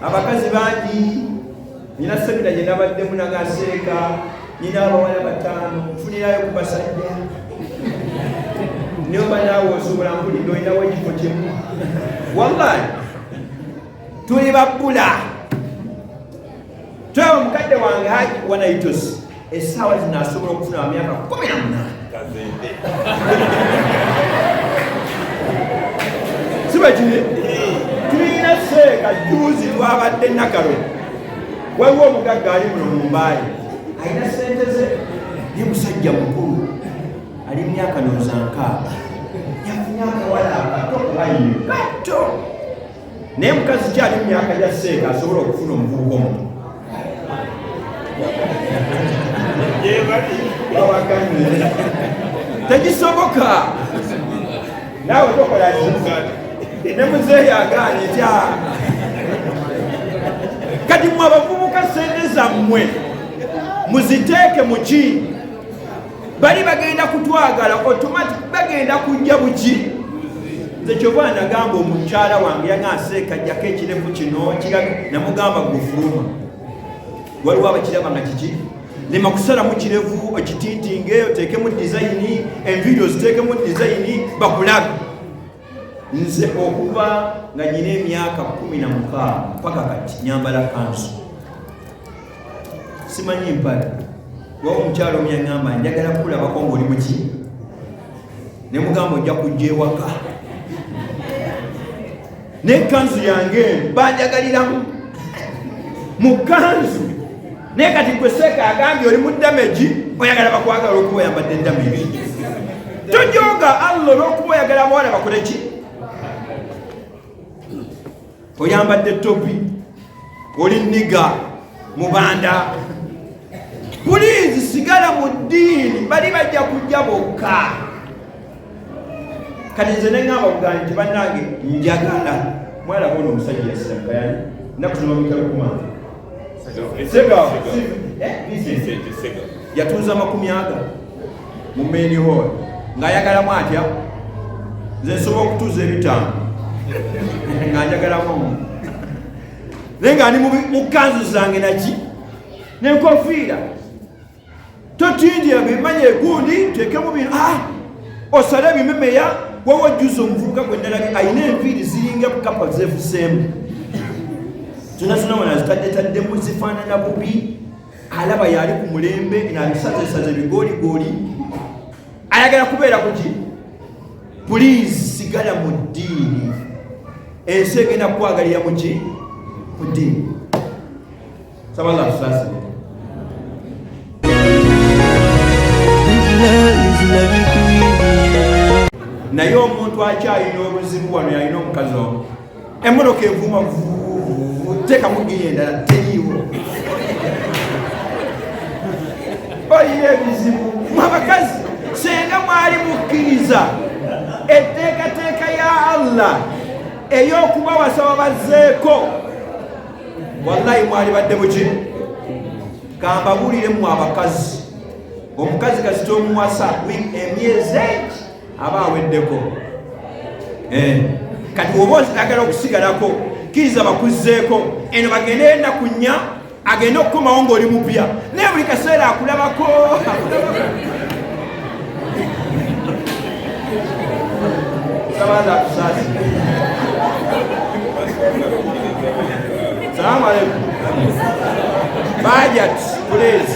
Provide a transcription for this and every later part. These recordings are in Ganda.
Abakazi bangi nina semina gye nabaddemu nagaseeka nina abawala 5 nfunirayo ku basajja nyoba naawe osobola mpulidde olinawo ekifo kimu wallahi tuli babbula twawe mukadde wange haji wanaitosi essaawa zino asobola okufuna wa myaka 18 siba kiri tulina seeka juzi twabadde nakalo waliwo omugagga ali muno mu mbaali alina sente ze ye musajja mukulu ali myaka nozankaaga yafunye akawala akato kubayiyo kato naye mukazi kyali mu myaka gya seeka asobola okufuna omuvubuka omuto tekisoboka naawe tokola ne muzeeyi agaanye tya kati mwe abavubuka sente zammwe muziteeke mu ki bali bagenda kutwagala automatic bagenda kujja buki nze kyova nagamba omukyala wange yangaseeka ajjako ekirevu kino namugamba gufuluma waliwo abakiraba nga kiki lema kusalamu kirevu okitintinge oteekemu dizayini envidiyo ziteekemu dizayini bakulaga nze okuva nga nyina emyaka 16 paka kati nyambala kanzu simanyi mpala wawo omukyalo omu yaŋŋamba njagala kulabako ng'oli muki ne mugamba ojja kujja ewaka n'ekanzu yange banjagaliramu mu kanzu naye kati gwe seeka agambye oli mu damagi oyagala bakwagala olwokuba oyambadde damagi tojoga allah olwokuba oyagala abawala bakole ki oyambadde topi oli niga mubanda pulizi sigala mu ddiini bali bajja kujja bokka kati nze neŋŋamba kuganyi nti bannange njagala mwala bona omusajja yasankayani nakusoma mikalokumanga yatuuza 40 mu main hall ng'ayagalamu atya nze nsobola okutuuza 5 nga njagalamu naye nga ndi mu kanzu zange naki n'enkofiira totindira bimanye gundi teekemu bino osale bimemeya wawa juza omuvubuka gwe nnalabye ayina enviiri ziringa kapa zeefuseemu zonazona wanazitaddetaddemu zifaanana bubi alaba yali ku mulembe nabisazesaze bigooligooli ayagala kubeera kuki pulizi sigala mu ddiini ensi egenda kukwagalira muki ku ddiini sabala tusasire naye omuntu akyalina obuzibu wano yalina omukazi omu emmotoka envuma teeka mugiye endala teriiwo oyina ebizibu mwabakazi senga mwali mukkiriza etteekateeka ya allah ey'okubawasa wabazzeeko wallahi mwali badde muki kambabuliremu abakazi omukazi kasita omuwasa emyezi aba aweddeko kati oba oyagala okusigalako kkiriza bakuzzeeko eno bagende ennaku 4 agende okukomawo ng'oli mupya naye buli kaseera akulabako sabaza atusaasi salaamu aleikum bajat please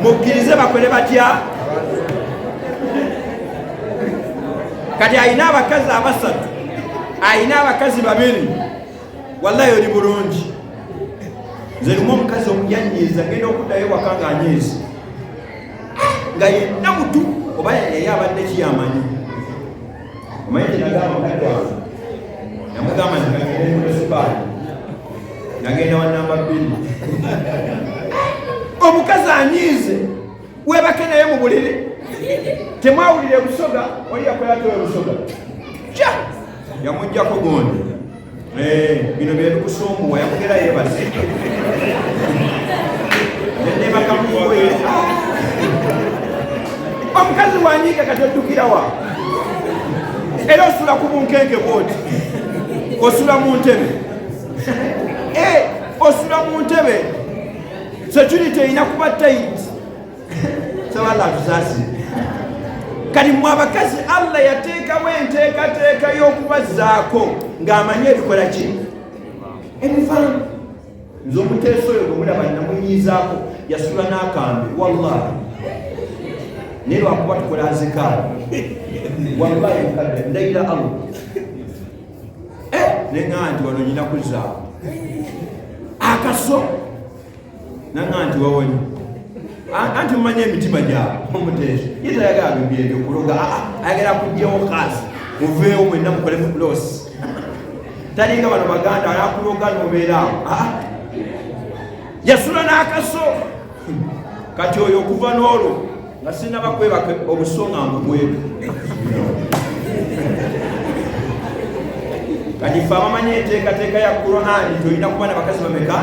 mukkirize bakole batya kati ayina abakazi 3 ayina abakazi 2 wallahi oli bulungi nze lumu omukazi omujanyiiza genda okuddayo waka nga anyiiza nga yenna mutu oba yali abadde kiyamanyi omanyi kinagamba mukadde wange namugamba ntikagende munisipali nagenda wa namba 2 omukazi anyiize webake naye mu buliri temwawulire busoga oli yakolatowe busoga kya yamuggyako gondi bino byebikusumbuwa yamugera yeebase nebakamuwe omukazi wanyiiga kati oddukirawa era osula ku bunkenke bwoti osula mu ntebe osula mu ntebe security erina kuba tight sabala tusaasi kali mu abakazi Allah yateekawo enteekateeka y'okubazzaako ng'amanyi ebikola ki ebivaamu nze omuteeso oyo gwe mulaba namunyiizaako yasula n'akambe wallahi naye lwakuba tukola azikaala wallahi mukadde ndayira Allah neŋŋaa nti wano nyina kuzaako akaso naŋŋaa nti wawonye anti mumanye emitima gyabwe omuteeso ye tayagala bibyo ebyo kuloga ayagala kujjawo kaasi muveewo mwenna mukole mu bulosi talinga bano baganda alakuloga nobeeraawo yasula n'akaso kati oyo okuva n'olwo nga sinaba kwebaka obusonga mbugwebu kati fe abamanyi enteekateeka ya Qur'ani tolina kuba n'abakazi bameka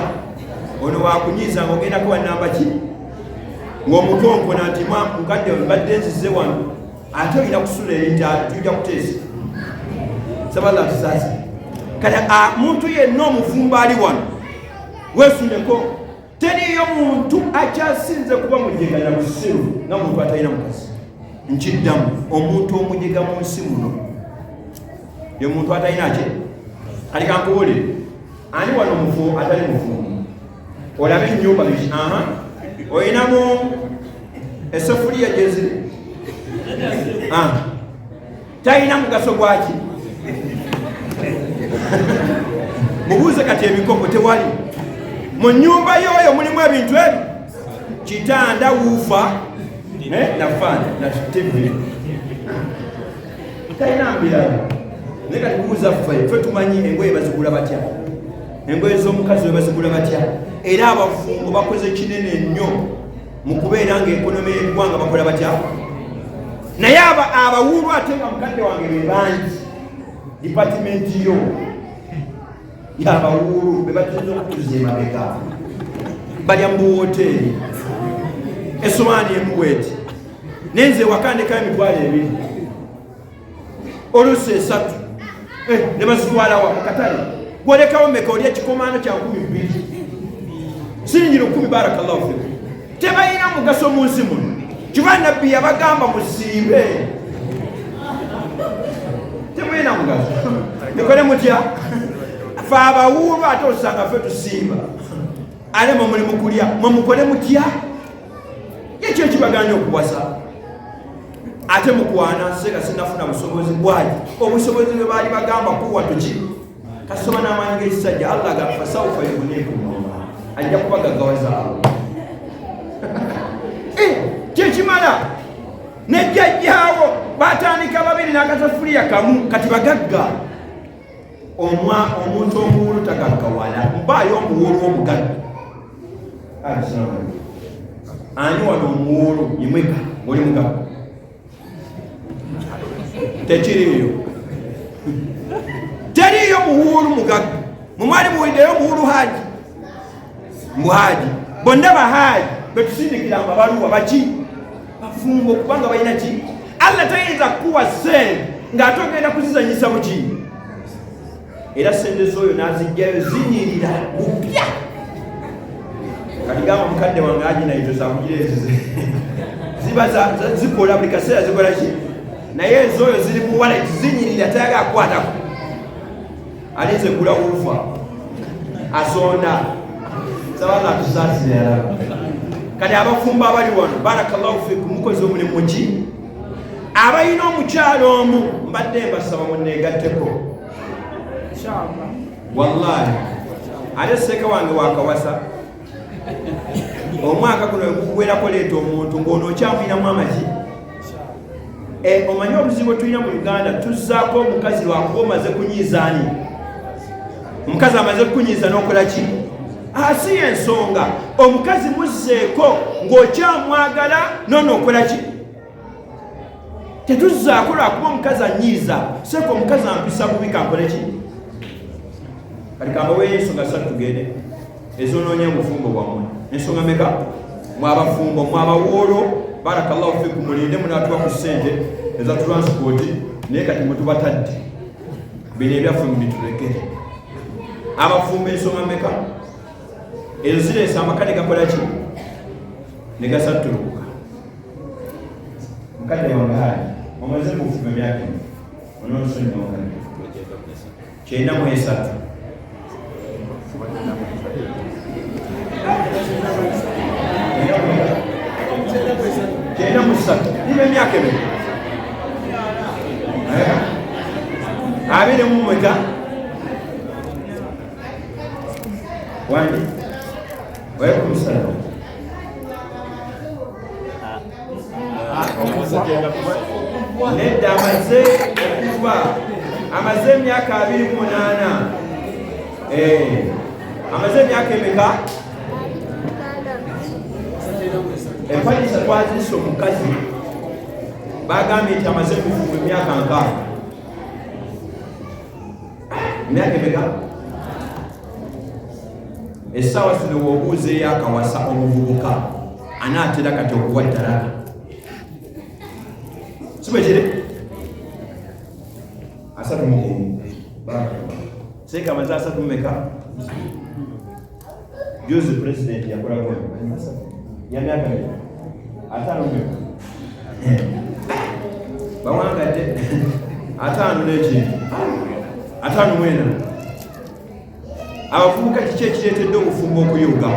ono wakunyiiza ng'ogendako wanamba ki ng'omukonkona nti mukadde mbadde nzize wano ate olina kusula erinti tujja kuteesa sabala tusaasi kati muntu yenna omufumbo ali wano weesuleko teriyo muntu akyasinze kuba mujeganya busiru nga muntu atalina mukazi nkiddamu omuntu omujega mu nsi muno ye muntu atalina ki kati kankubulire ani wano mufu atali mufumbo olabe ennyumba biki oyinamu esefuriya gyeziri talina mugaso gwaki mubuuze kati ebikopo tewali mu nyumba yoyo mulimu ebintu ebyo kitanda wuufa na fani na TV talina mbirala naye kati kubuuza ffe tumanyi engoye bazigula batya engoye z'omukazi we bazigula batya era abafumbo bakoze kinene nnyo mu kubeera ng'ekonomi y'eggwanga bakola batya naye abawuulu ate nga mukadde wange be bangi dipatimenti yo y'abawuulu be batuze okutuza emabega balya mu buwoteeri esomaani emuweti nenze wakandikayo emitwalo 2 oluusi 3 ne bazitwalawa mu katale gwolekawo meka oli ekikomaano kya 12 siringira 10 barakallahu fikum tebalina mugaso mu nsi muno kiba nabbi yabagamba musiibe temulina mugaso nikole mutya fe abawuulu ate osanga fe tusiiba ale mwe muli mukulya mwe mukole mutya ekyo ekibaganya okuwasa ate mukwana sega sinafuna busobozi bwaki obusobozi bwe baali bagamba kuwa tuki kasoma n'amaanyi g'ekisajja Allah agafa sawfa yughnikum ajja kubagaggawaza kyekimala nejjajjaawo batandika babiri n'akasafuriya kamu kati bagagga omuntu omuwulu tagaggawala mpaayo omuwulu omugagga ani wano omuwulu yimweka ng'oli mugagga tekiriyo teriyo muwulu mugagga mumwali muwiddeyo muwulu haji muhaji bonna bahaji betusindikira amabaluwa baki bafumbo kubanga balina ki Allah tayinza kuwa sente ng'ate ogenda kuzizanyisa buki era sente z'oyo n'azijjayo zinyirira bupya kati gamba mukadde wange aji naito zakugirezeze ziba zikola buli kaseera zikola ki naye ez'oyo ziri mu wallet zinyirira tayagala kukwatako alinze kula wufa asonda sabala tusaasire yalaba kati abafumbo abali wano barakallahu fikum mukozi omulimu ki abalina omukyalo omu mbadde mbasaba munneegatteko wallahi ate seeka wange wakawasa omwaka guno guwerako leeta omuntu ng'ono okyamuyinamu amaki omanyi obuzibu tulina mu Uganda tuzzaako omukazi lwakuba omaze kunyiizaani omukazi amaze kukunyiiza n'okola ki si ensonga omukazi muzzeeko ng'okyamwagala noonokola ki tetuzzaako lwakuba omukazi anyiiza seeka omukazi ampisa bubi kankole ki kati kambaweeyo ensonga 3 tugende ezonoonya obufumbo bwammwe ensonga meka mwabafumbo mwabawuulu barakallahu fikum mulinde munatuwa ku ssente eza transport naye kati mwetubatadde bino ebyaffe mubitulekere abafumbo ensonga meka ezo zireesa amakane gakola ki ne gasattulukuka. Mukadde wange hali omaze kufuma emyaka onoonsonyiwa kyenda mu esatu kyenda mu ssatu niba emyaka ebiri abiri mu mweka wandi oye ku musala nedda amaze okuva amaze emyaka 28 amaze emyaka emeka empalisa twazisa omukazi bagambye nti amaze kufuga emyaka nkaaga emyaka emeka essaawa zino w'obuuzeeyo akawasa omuvubuka anaatera kati okuwa ddala sibekire asatu mu seeka amaze asatu mumeka juzi president yakolako ya myaka ataano meka bawangadde ataano n'ekintu ataano mwena abavubuka kiki ekireetedde obufumbo okuyuga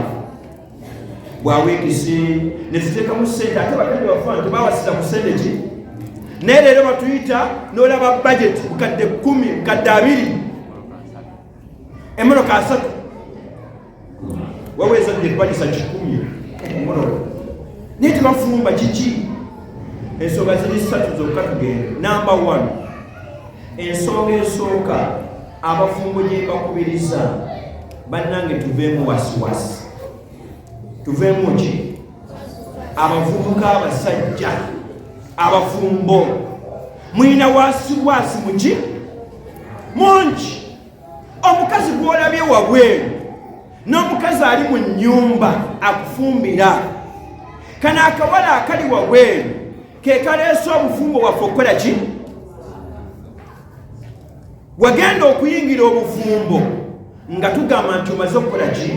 bwaweekisi ne ziteekamu ssente ate bakadde bafa nti bawasiza ku ssente ki naye leero batuyita n'olaba budget bukadde 10 bukadde 2 emmotoka 3 waweza nepalisa 10 emmotoka naye tebafumba kiki ensonga ziri 3 zokka tugende. Number 1 ensonga esooka abafumbo gye bakubiriza bannange tuveemu wasiwasi tuveemu ki abavubuka abasajja abafumbo mwina wasiwasi muki mungi. Omukazi gwolabye wabweru n'omukazi ali mu nnyumba akufumbira kana akawala akali wabweru ke kaleesa obufumbo waffe okukola ki wagenda okuyingira obufumbo nga tugamba nti omaze okukola ki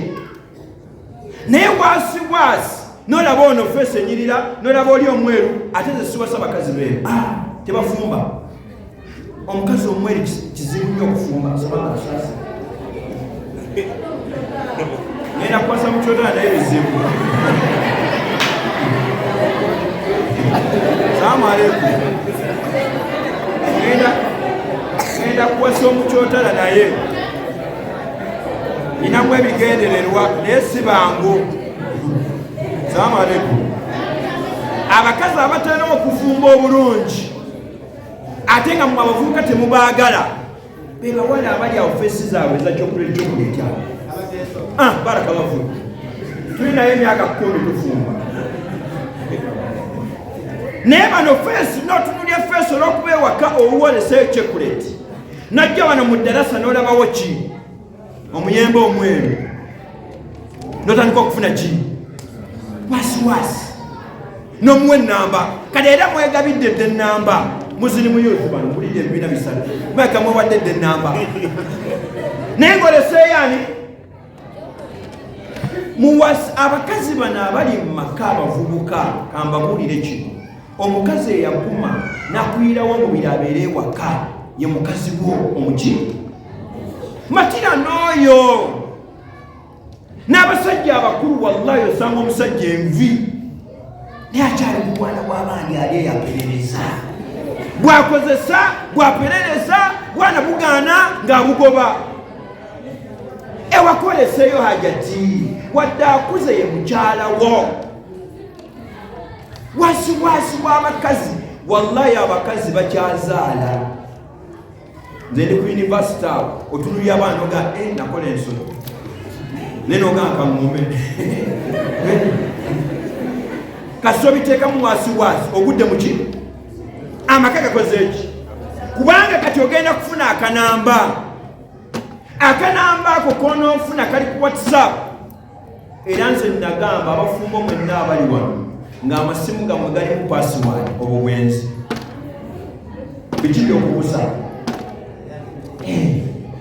naye wasiwasi n'olaba ono feesi enyirira n'olaba oli omweru ate ze siwasa bakazi beeru tebafumba. Omukazi omweru kizibu nnyo okufumba sabanga asaasa ngenda kukwasa mukyotana naye bizibu. Salaamu aleikum. Ngenda kukwasa omukyotana naye inamu ebigendererwa naye si bangu. Salaamu aleikum. Abakazi abatera okufumba obulungi ate nga mu abavubuka temubaagala be bawala abali awo feesi zaabwe eza chocolate awo baraka bavu tulinayo emyaka 10 tufumba naye bano feesi n'otunulya feesi olw'okuba ewaka owuwoleseyo chocolate najja wano mu ddarasa n'olabawo ki omuyembe omweru n'otandika okufuna ki wasiwasi n'omuwa ennamba kale era mwegabidde dde ennamba muzini muyuzi bano mulidde ebibiina bisatu mweka mwewadde dde ennamba naye ng'oleseeyo ani muwasi. Abakazi bano abali mu maka abavubuka kambabuulire kino omukazi eyakuma n'akuyirawo omubiri abeere ewaka ye mukazi gwo omuki matira n'oyo. N'abasajja abakulu wallahi osanga omusajja envi naye akyali mu bwana bw'abaani ali eyaperereza bwakozesa bwaperereza bwana bugaana ng'abugoba ewakoleseeyo hajati wadde akuze ye mukyalawo. Wasiwasi w'abakazi wallahi abakazi bakyazaala. Nze ndi ku yunivasite awo otunulya abaana oga nakola ensolo naye n'ogamba kaŋŋume kasita obiteekamu wasiwasi ogudde muki amaka gakoze eki kubanga kati ogenda kufuna akanamba ako konoofuna kali ku WhatsApp. Era nze nagamba abafumbo mwenna abali wano ng'amasimu gammwe galimu password obubwenzi biki byokubuusa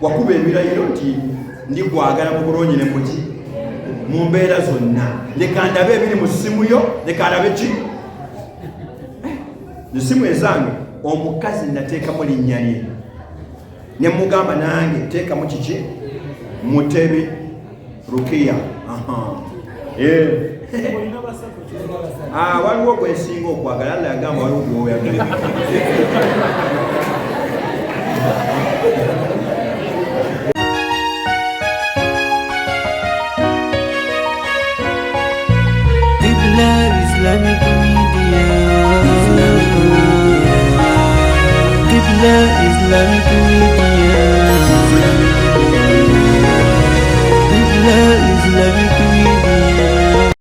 wakuba ebirayiro nti ndikwagala mu bulungi ne muki mu mu mbeera zonna. Leka ndabe ebiri mu ssimu yo, leka ndabe ki essimu ezange. Omukazi nateekamu linnya lye ne mugamba nange teekamu kiki Mutebi Rukiya. Waliwo gwe nsinga okwagala, Allah yagamba waliwo gwoyagala.